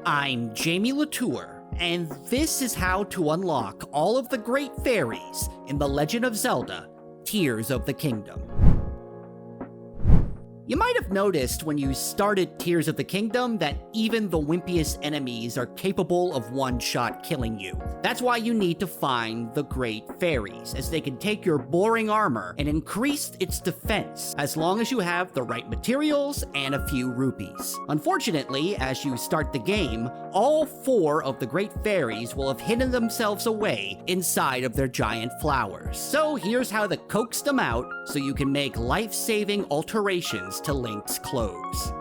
I'm Jamie Latour, and this is how to unlock all of the Great Fairies in The Legend of Zelda: Tears of the Kingdom. You might have noticed when you started Tears of the Kingdom that even the wimpiest enemies are capable of one-shot killing you. That's why you need to find the Great Fairies, as they can take your boring armor and increase its defense, as long as you have the right materials and a few rupees. Unfortunately, as you start the game, all 4 of the Great Fairies will have hidden themselves away inside of their giant flowers. So here's how to coax them out so you can make life-saving alterations to Link's clothes.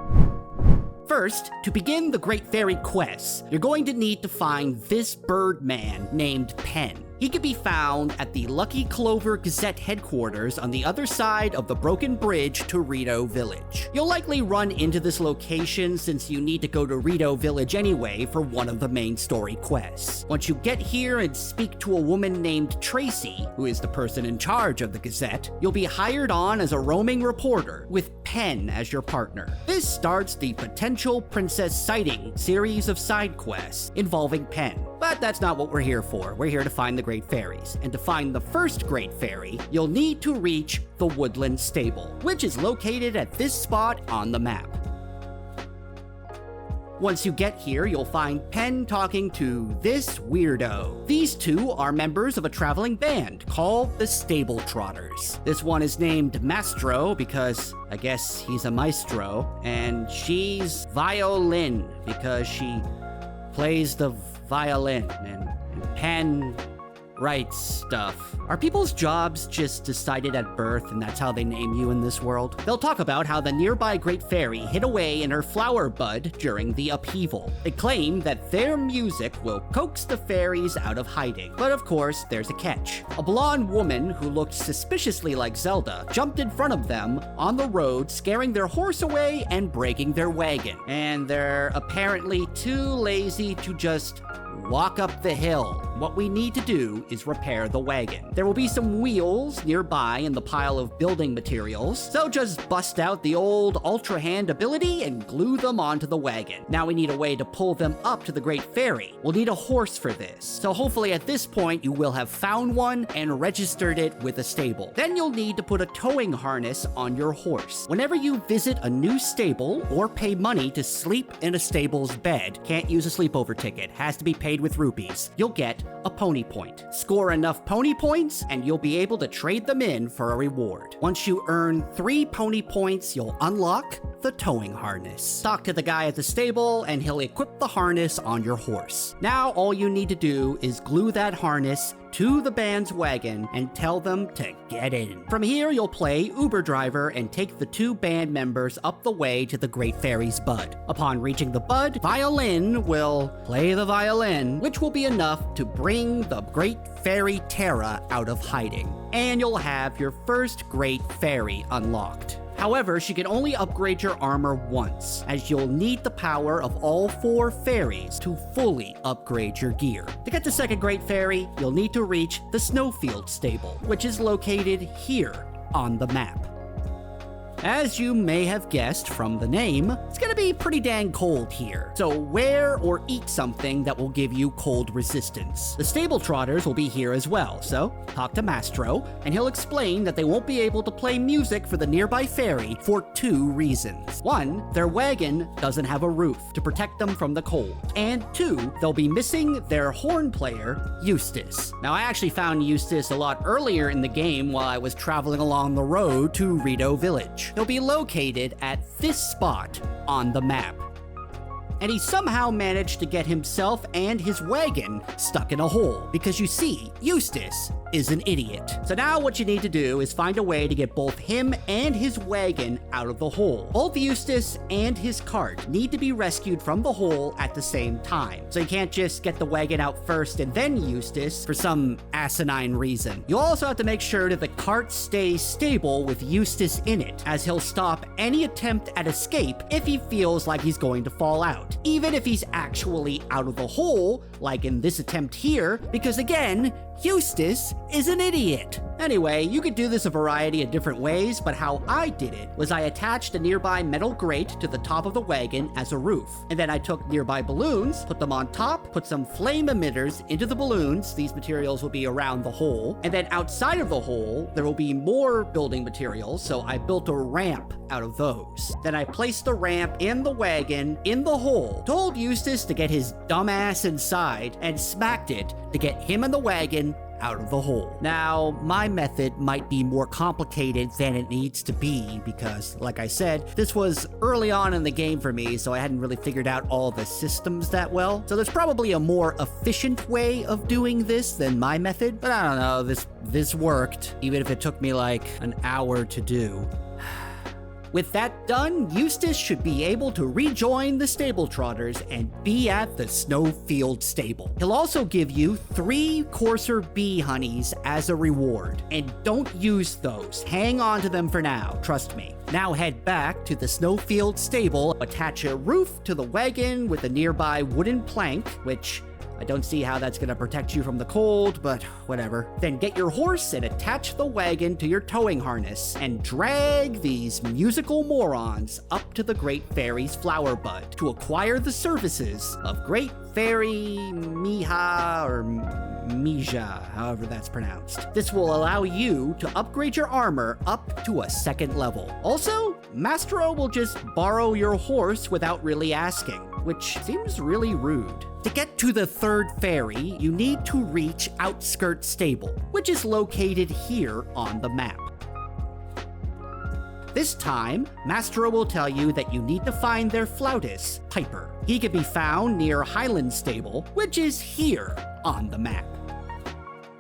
First, to begin the Great Fairy quests, you're going to need to find this bird man named Penn. He can be found at the Lucky Clover Gazette headquarters on the other side of the broken bridge to Rito Village. You'll likely run into this location since you need to go to Rito Village anyway for one of the main story quests. Once you get here and speak to a woman named Tracy, who is the person in charge of the Gazette, you'll be hired on as a roaming reporter with Penn as your partner. This starts the Potential Princess Sighting series of side quests involving Penn. But that's not what we're here for. We're here to find the Great Fairies. And to find the first Great Fairy, you'll need to reach the Woodland stable, which is located at this spot on the map. Once you get here, you'll find Penn talking to this weirdo. These two are members of a traveling band called the Stable Trotters. This one is named Mastro because I guess he's a maestro, and she's Violin because she plays the violin, and Penn writes stuff. Are people's jobs just decided at birth and that's how they name you in this world? They'll talk about how the nearby Great Fairy hid away in her flower bud during the upheaval. They claim that their music will coax the fairies out of hiding. But of course, there's a catch. A blonde woman who looked suspiciously like Zelda jumped in front of them on the road, scaring their horse away and breaking their wagon. And they're apparently too lazy to just walk up the hill. What we need to do is repair the wagon. There will be some wheels nearby in the pile of building materials, so just bust out the old Ultra Hand ability and glue them onto the wagon. Now we need a way to pull them up to the Great Fairy. We'll need a horse for this, so hopefully at this point you will have found one and registered it with a stable. Then you'll need to put a towing harness on your horse. Whenever you visit a new stable or pay money to sleep in a stable's bed, can't use a sleepover ticket, has to be paid with rupees, you'll get a pony point. Score enough pony points and you'll be able to trade them in for a reward. Once you earn 3 pony points, you'll unlock the towing harness. Talk to the guy at the stable and he'll equip the harness on your horse. Now all you need to do is glue that harness to the band's wagon and tell them to get in. From here, you'll play Uber driver and take the 2 band members up the way to the Great Fairy's bud. Upon reaching the bud, Violin will play the violin, which will be enough to bring the Great Fairy Tera out of hiding. And you'll have your first Great Fairy unlocked. However, she can only upgrade your armor once, as you'll need the power of all 4 fairies to fully upgrade your gear. To get the second Great Fairy, you'll need to reach the Snowfield stable, which is located here on the map. As you may have guessed from the name, it's gonna be pretty dang cold here, so wear or eat something that will give you cold resistance. The Stable Trotters will be here as well, so talk to Mastro, and he'll explain that they won't be able to play music for the nearby fairy for 2 reasons. 1, their wagon doesn't have a roof to protect them from the cold, and 2, they'll be missing their horn player, Eustus. Now, I actually found Eustus a lot earlier in the game while I was traveling along the road to Rito Village. He'll be located at this spot on the map. And he somehow managed to get himself and his wagon stuck in a hole, because you see, Eustus is an idiot. So now what you need to do is find a way to get both him and his wagon out of the hole. Both Eustus and his cart need to be rescued from the hole at the same time. So you can't just get the wagon out first and then Eustus for some asinine reason. You also have to make sure that the cart stays stable with Eustus in it, as he'll stop any attempt at escape if he feels like he's going to fall out, even if he's actually out of the hole, like in this attempt here, because again, Eustus is an idiot. Anyway, you could do this a variety of different ways, but how I did it was I attached a nearby metal grate to the top of the wagon as a roof. And then I took nearby balloons, put them on top, put some flame emitters into the balloons. These materials will be around the hole. And then outside of the hole, there will be more building materials, so I built a ramp out of those. Then I placed the ramp in the wagon, in the hole, told Eustus to get his dumbass inside, and smacked it to get him and the wagon out of the hole. Now, my method might be more complicated than it needs to be because, like I said, this was early on in the game for me, so I hadn't really figured out all the systems that well. So there's probably a more efficient way of doing this than my method, but I don't know, this worked, even if it took me like an hour to do. With that done, Eustus should be able to rejoin the stable trotters and be at the Snowfield stable. He'll also give you 3 coarser bee honeys as a reward, and don't use those. Hang on to them for now, trust me. Now head back to the Snowfield stable, attach a roof to the wagon with a nearby wooden plank, which I don't see how that's gonna protect you from the cold, but whatever. Then get your horse and attach the wagon to your towing harness and drag these musical morons up to the Great Fairies flower bud to acquire the services of Great Fairy Mija or Mija, however that's pronounced. This will allow you to upgrade your armor up to a 2nd level. Also, Mastro will just borrow your horse without really asking, which seems really rude. To get to the 3rd fairy, you need to reach Outskirt Stable, which is located here on the map. This time, Mastro will tell you that you need to find their flautist, Pyper. He can be found near Highland Stable, which is here on the map.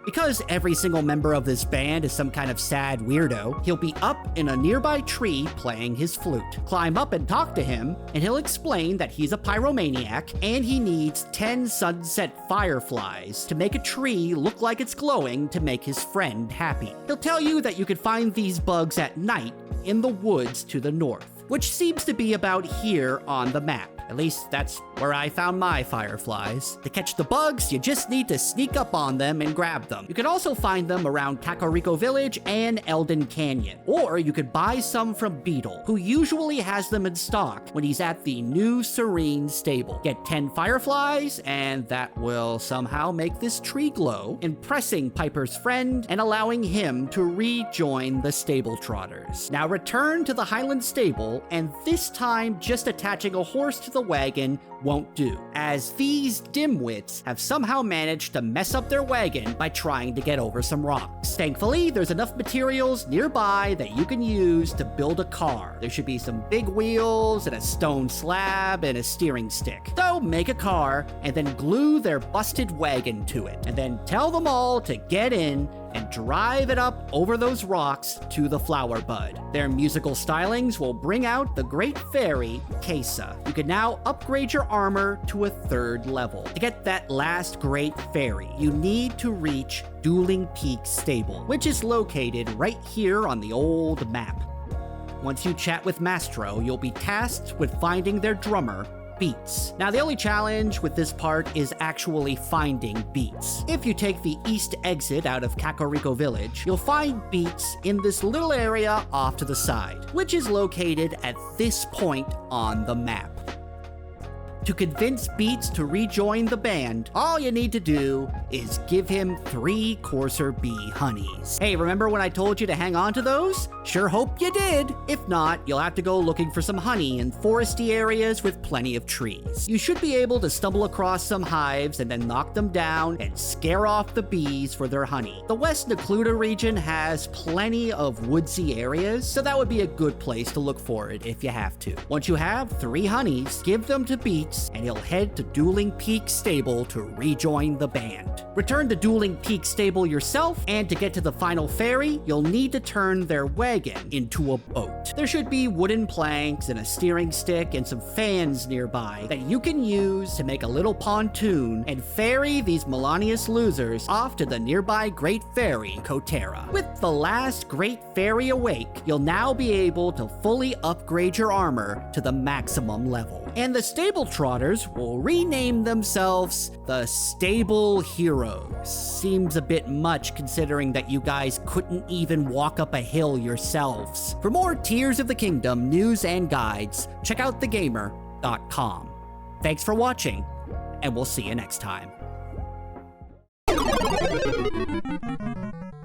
Because every single member of this band is some kind of sad weirdo, he'll be up in a nearby tree playing his flute. Climb up and talk to him, and he'll explain that he's a pyromaniac and he needs 10 sunset fireflies to make a tree look like it's glowing to make his friend happy. He'll tell you that you can find these bugs at night in the woods to the north, which seems to be about here on the map. At least that's where I found my fireflies. To catch the bugs, you just need to sneak up on them and grab them. You can also find them around Kakariko Village and Eldon Canyon. Or you could buy some from Beetle, who usually has them in stock when he's at the New Serene stable. Get 10 fireflies, and that will somehow make this tree glow, impressing Pyper's friend and allowing him to rejoin the stable trotters. Now return to the Highland stable, and this time just attaching a horse to the wagon won't do, as these dimwits have somehow managed to mess up their wagon by trying to get over some rocks. Thankfully, there's enough materials nearby that you can use to build a car. There should be some big wheels and a stone slab and a steering stick. So make a car and then glue their busted wagon to it, and then tell them all to get in and drive it up over those rocks to the flower bud. Their musical stylings will bring out the Great Fairy, Kaysa. You can now upgrade your armor to a 3rd level. To get that last Great Fairy, you need to reach Dueling Peak Stable, which is located right here on the old map. Once you chat with Mastro, you'll be tasked with finding their drummer, Beetz. Now, the only challenge with this part is actually finding Beetz. If you take the east exit out of Kakariko Village, you'll find Beetz in this little area off to the side, which is located at this point on the map. To convince Beetz to rejoin the band, all you need to do is give him 3 coarser bee honeys. Hey, remember when I told you to hang on to those? Sure hope you did. If not, you'll have to go looking for some honey in foresty areas with plenty of trees. You should be able to stumble across some hives and then knock them down and scare off the bees for their honey. The West Necluda region has plenty of woodsy areas, so that would be a good place to look for it if you have to. Once you have 3 honeys, give them to Beetz, and he'll head to Dueling Peak Stable to rejoin the band. Return to Dueling Peak Stable yourself, and to get to the final fairy, you'll need to turn their wagon into a boat. There should be wooden planks and a steering stick and some fans nearby that you can use to make a little pontoon and ferry these Melanius losers off to the nearby Great Fairy, Cotera. With the last Great Fairy awake, you'll now be able to fully upgrade your armor to the maximum level. And the Stable Trotters will rename themselves the Stable Heroes. Seems a bit much considering that you guys couldn't even walk up a hill yourselves. For more Tears of the Kingdom news and guides, check out thegamer.com. Thanks for watching, and we'll see you next time.